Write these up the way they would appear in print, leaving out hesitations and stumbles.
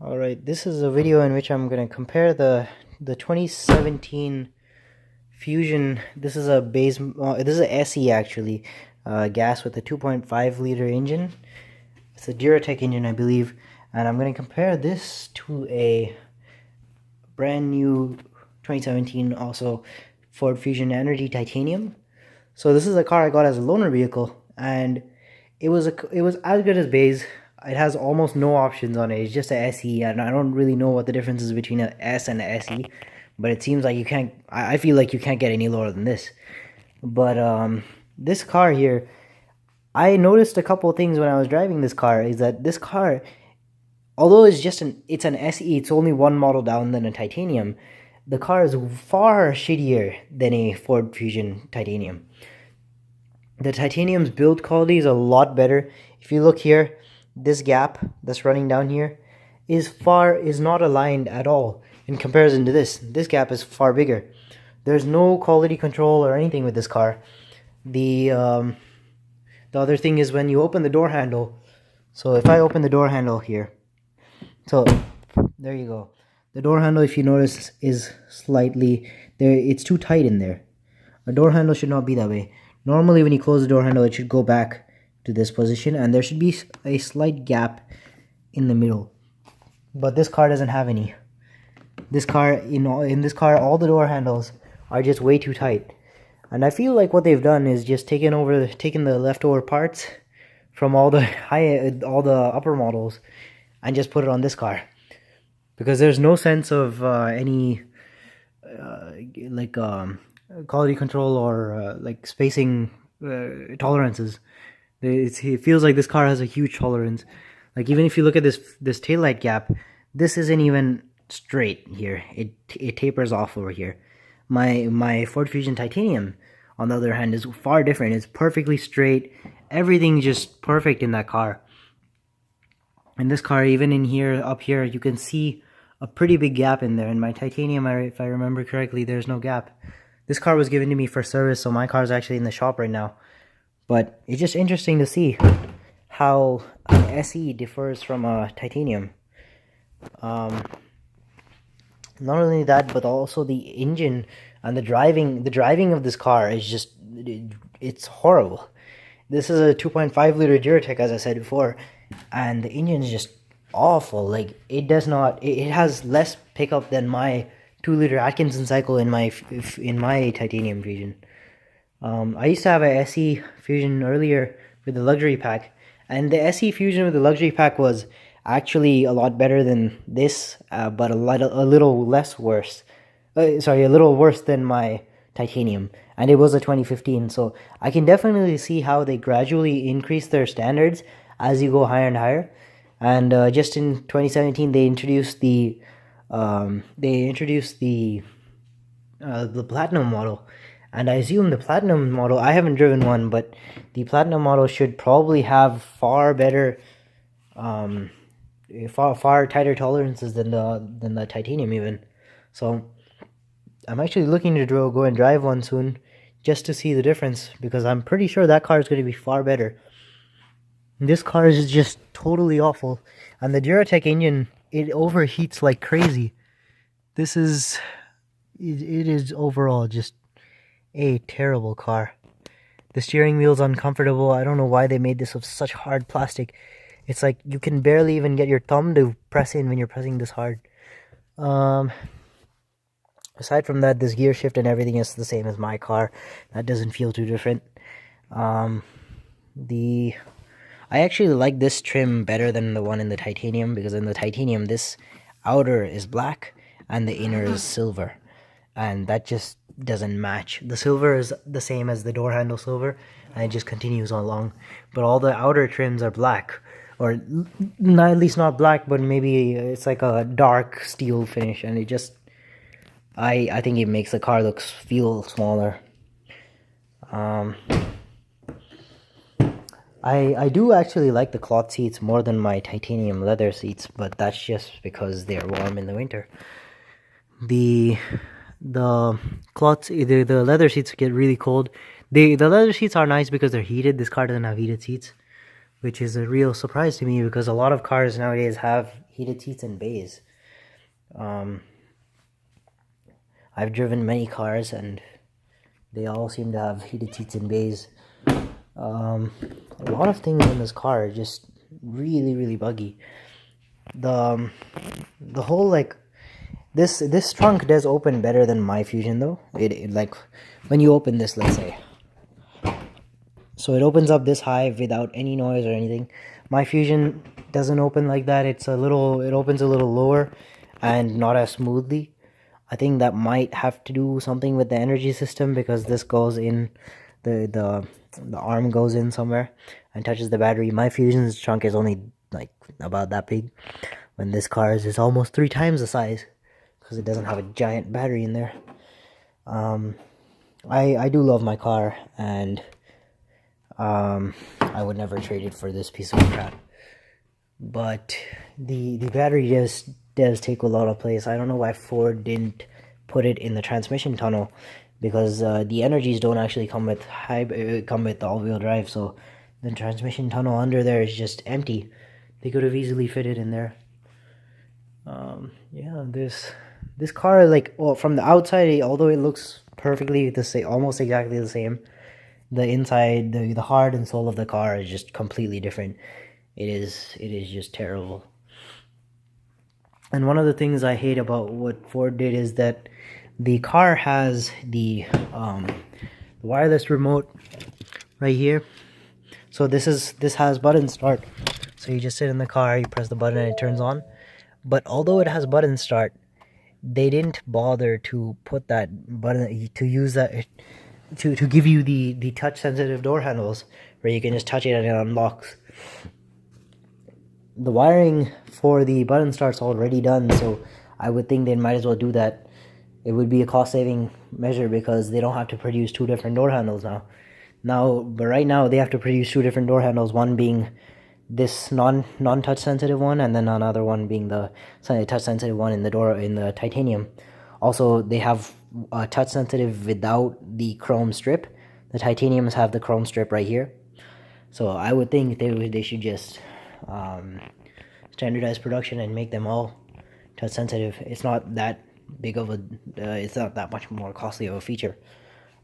Alright, this is a video in which I'm going to compare the 2017 Fusion. This is a this is a SE actually, gas with a 2.5 liter engine. It's a Duratec engine, I believe, and I'm going to compare this to a brand new 2017 also Ford Fusion Energi Titanium. So this is a car I got as a loaner vehicle, and it was as good as Bay's. It has almost no options on it. It's just a SE, and I don't really know what the difference is between an S and an SE, but it seems like you can't. I feel like you can't get any lower than this. But this car here, I noticed a couple of things when I was driving this car. Is that this car, although it's an SE, it's only one model down than a Titanium. The car is far shittier than a Ford Fusion Titanium. The Titanium's build quality is a lot better. If you look here, this gap that's running down here is not aligned at all in comparison to this. This gap is far bigger. There's no quality control or anything with this car. The other thing is when you open the door handle. So if I open the door handle here, so there you go. The door handle, if you notice, is slightly there. It's too tight in there. A door handle should not be that way. Normally when you close the door handle, it should go back to this position, and there should be a slight gap in the middle, but this car doesn't have any. This car, in this car, all the door handles are just way too tight, and I feel like what they've done is just taken the leftover parts from all the upper models and just put it on this car, because there's no sense of any quality control or spacing tolerances. It feels like this car has a huge tolerance. Like, even if you look at this taillight gap, this isn't even straight here. It tapers off over here. My Ford Fusion Titanium, on the other hand, is far different. It's perfectly straight. Everything's just perfect in that car. In this car, even in here, up here, you can see a pretty big gap in there. In my Titanium, if I remember correctly, there's no gap. This car was given to me for service, so my car is actually in the shop right now. But it's just interesting to see how an SE differs from a Titanium. Not only that, but also the engine and the driving of this car is just, it's horrible. This is a 2.5 liter Duratec, as I said before, and the engine is just awful. Like, it has less pickup than my 2 liter Atkinson cycle in my Titanium Fusion. I used to have a SE Fusion earlier with the luxury pack, and the SE Fusion with the luxury pack was actually a lot better than this, but a little worse than my Titanium, and it was a 2015. So I can definitely see how they gradually increase their standards as you go higher and higher. And just in 2017, they introduced the Platinum model. And I assume the Platinum model, I haven't driven one, but the Platinum model should probably have far better, far tighter tolerances than the Titanium even. So I'm actually looking to go and drive one soon, just to see the difference, because I'm pretty sure that car is going to be far better. This car is just totally awful, and the Duratec engine, it overheats like crazy. It is overall just a terrible car. The steering wheel's uncomfortable. I don't know why they made this of such hard plastic. It's like you can barely even get your thumb to press in when you're pressing this hard. Aside from that, this gear shift and everything is the same as my car. That doesn't feel too different. I actually like this trim better than the one in the Titanium, because in the Titanium, this outer is black and the inner is silver, and that just doesn't match. The silver is the same as the door handle silver, and it just continues along, but all the outer trims are black, or not, at least not black, but maybe it's like a dark steel finish, and it just, I think it makes the car feel smaller. I do actually like the cloth seats more than my Titanium leather seats, but that's just because they're warm in the winter. The leather seats get really cold. The leather seats are nice because they're heated. This car doesn't have heated seats, which is a real surprise to me, because a lot of cars nowadays have heated seats and bays. I've driven many cars and they all seem to have heated seats and bays. A lot of things in this car are just really buggy. The whole like this trunk does open better than my Fusion though. It like when you open this, let's say, so it opens up this high without any noise or anything. My Fusion doesn't open like that. It opens a little lower and not as smoothly. I think that might have to do something with the energy system, because this goes in, the arm goes in somewhere and touches the battery. My Fusion's trunk is only like about that big, when this car's is almost 3 times the size, because it doesn't have a giant battery in there. I do love my car, and I would never trade it for this piece of crap. But the battery does take a lot of place. I don't know why Ford didn't put it in the transmission tunnel, because the Energies don't actually come with all-wheel drive, so the transmission tunnel under there is just empty. They could have easily fit it in there. Yeah, this car, like, well, from the outside, although it looks perfectly the same, almost exactly the same, the inside, the heart and soul of the car is just completely different. It is just terrible. And one of the things I hate about what Ford did is that the car has the wireless remote right here. So this has button start. So you just sit in the car, you press the button and it turns on. But although it has button start, they didn't bother to put that button, to use that, to give you the touch sensitive door handles where you can just touch it and it unlocks. The wiring for the button start's already done, so I would think they might as well do that. It would be a cost saving measure, because they don't have to produce 2 different door handles but right now they have to produce 2 different door handles, one being this non-touch sensitive one, and then another one being the touch sensitive one in the titanium. Also, they have a touch sensitive without the chrome strip. The titaniums have the chrome strip right here. So I would think they should just standardize production and make them all touch sensitive. It's not that big of a it's not that much more costly of a feature.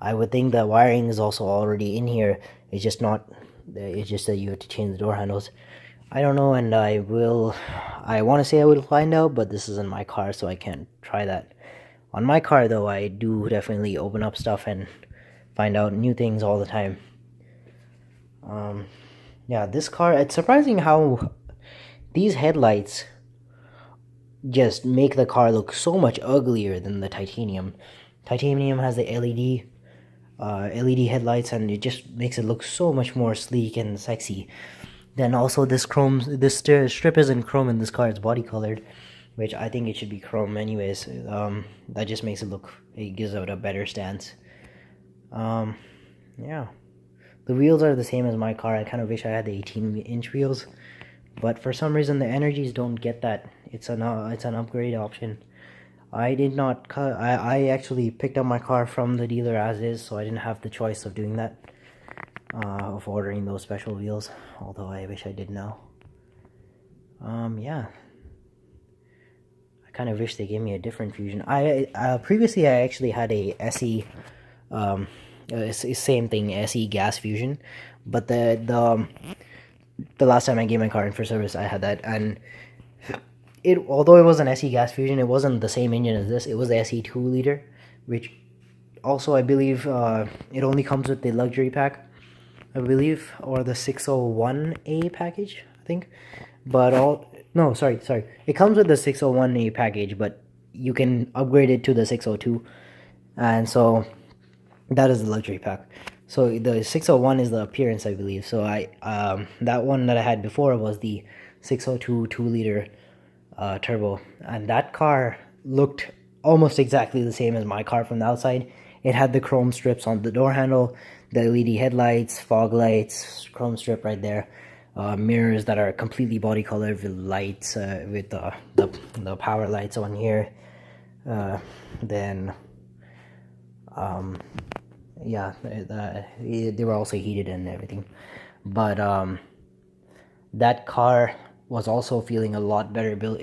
I would think that wiring is also already in here. It's just that you have to change the door handles. I don't know, and I want to say I will find out, but this isn't my car, so I can't try that. On my car though, I do definitely open up stuff and find out new things all the time. Yeah, this car, it's surprising how these headlights just make the car look so much uglier than the titanium. Titanium has the LED headlights, and it just makes it look so much more sleek and sexy. Then also this strip isn't chrome in this car, it's body colored, which I think it should be chrome anyways. That just makes it gives it a better stance. Yeah. The wheels are the same as my car. I kind of wish I had the 18-inch wheels, but for some reason the Energies don't get that. It's an upgrade option. I did not cut. I actually picked up my car from the dealer as is, so I didn't have the choice of doing that, of ordering those special wheels. Although I wish I did now. Yeah. I kind of wish they gave me a different Fusion. Previously I actually had a SE. Same thing, SE gas Fusion, but the last time I gave my car in for service, I had that, and although it was an SE gas Fusion, it wasn't the same engine as this. It was the SE 2-liter, which also I believe it only comes with the luxury pack, I believe, or the 601A package, I think. But it comes with the 601A package, but you can upgrade it to the 602, and so that is the luxury pack. So the 601 is the appearance, I believe. So that one that I had before was the 602 2-liter turbo, and that car looked almost exactly the same as my car from the outside. It had the chrome strips on the door handle, the LED headlights, fog lights, chrome strip right there, mirrors that are completely body colored with lights, with the power lights on here. Then yeah, they were also heated and everything, but that car was also feeling a lot better built.